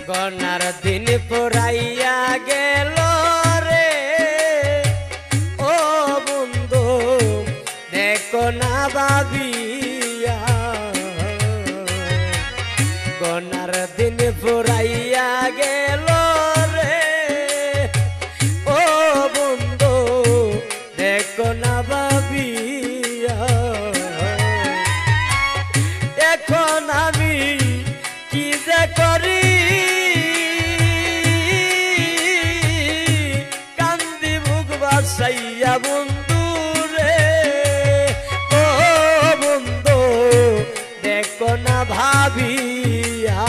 গনার দিন পুরাইয়া গেল রে ও বন্ধু দেখো না ভাবিয়া গনার দিন পুরাইয়া গেল রে ও বন্ধু দেখো না ভাবিয়া এখন আমি কি যে করি কান্দি মুখ বাসাইয়া বন্ধু রে ও বন্ধু দেখো না ভাবিয়া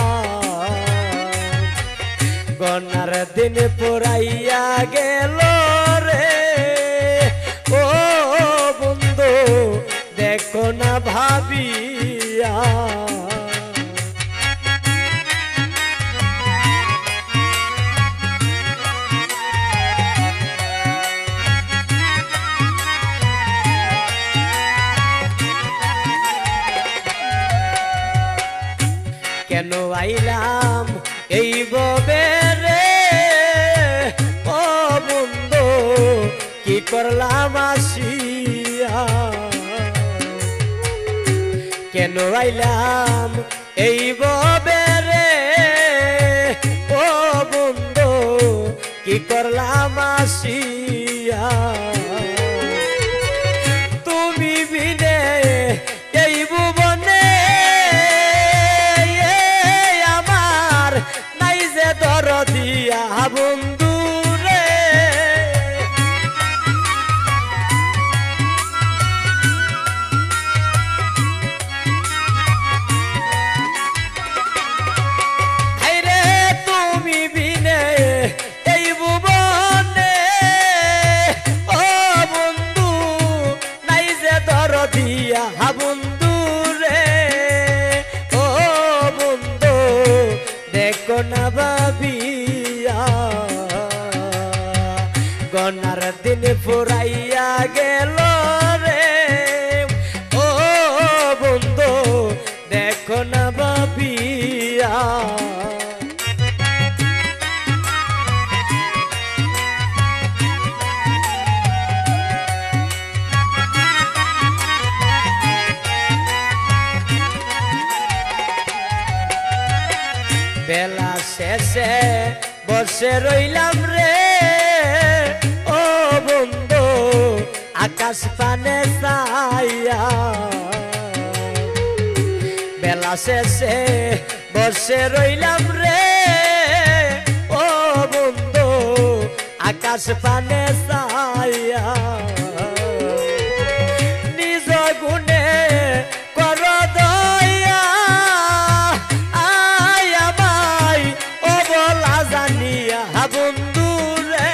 গনার দিন পুরাইয়া গেল রে ও বন্ধু দেখো না ভাবিয়া কেন আইলাম এই ববে রে ও বন্ধু কি করলাম আসিয়া কেন আইলাম এই ববে রে ও বন্ধু কি করলাম আসিয়া তুমি বিনে এই ভুবনে দরদিয়া বন্ধু রে হায়রে তুমি বিনে এই ভুবনে ও বন্ধু নাই যে দরদিয়া বন্ধু রে ও বন্ধু দেখো না ভাবিয়া গনার দিন ফুরাইয়া গেল রে ও বন্ধু দেখো না ভাবিয়া বেলা শেষে বসে রইলাম রে ও বন্ধু আকাশ পানে চাইয়া বেলা শেষে বসে রইলাম রে ও বন্ধু আকাশ পানে চাইয়া নিজ গুণে কর দয়া জানিয়া বন্ধু রে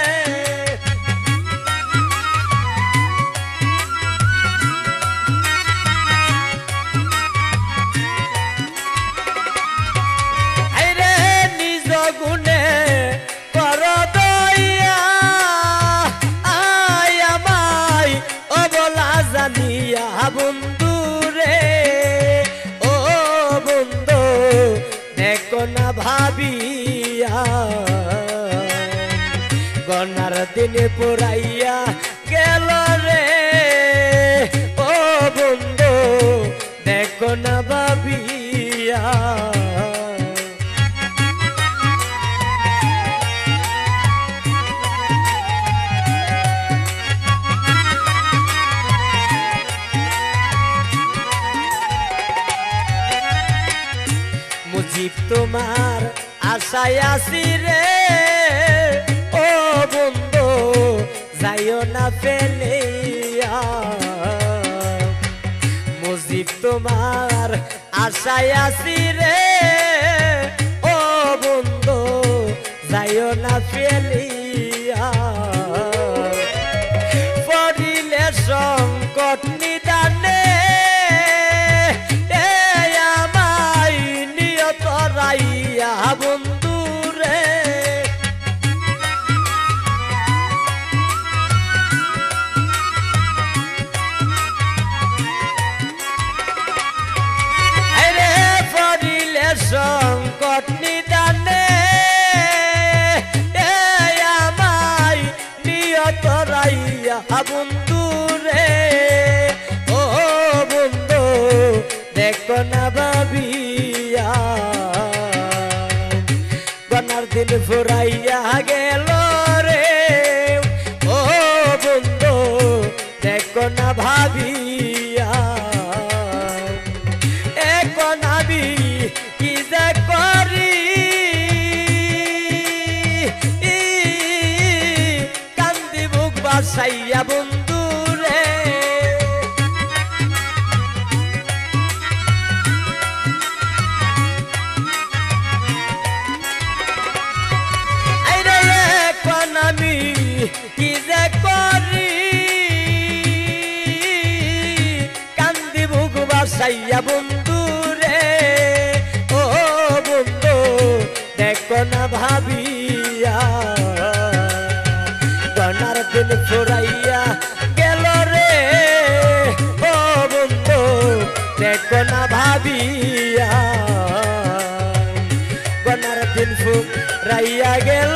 আরে নিজ গুণে কর দয়া আয় আমায় অবলা জানিয়া বন্ধু রে ও বন্ধু দেখো না ভাবিয়া গনার দিন পুরাইয়া গেল রে ও বন্ধু দেখো না ভাবিয়া মুজিব তোমার আশায় আসি রে ও বন্ধু যাইও না ফেলিয়া মুজিব তোমার আশায় আসি রে ও বন্ধু যাইও না ফেলিয়া পড়িলে সংকট নিদানে আমায় নিয়ত রাইয়া বন্ধু রে সংকট নিদানে দিন ফুরাইয়া গেল রে ও বন্ধু দেখো না ভাবিয়া এখন আমি কি যে করি কান্দি বুক বাসাইয়া বন্ধু রে এখন আমি কি যে করি কান্দি বুক বাসাইয়া বন্ধু রে ও বন্ধু দেখো না ভাবিয়া গনার দিন ফুরাইয়া গেল রে ও বন্ধু দেখো না ভাবিয়া গনার দিন ফুরাইয়া গেল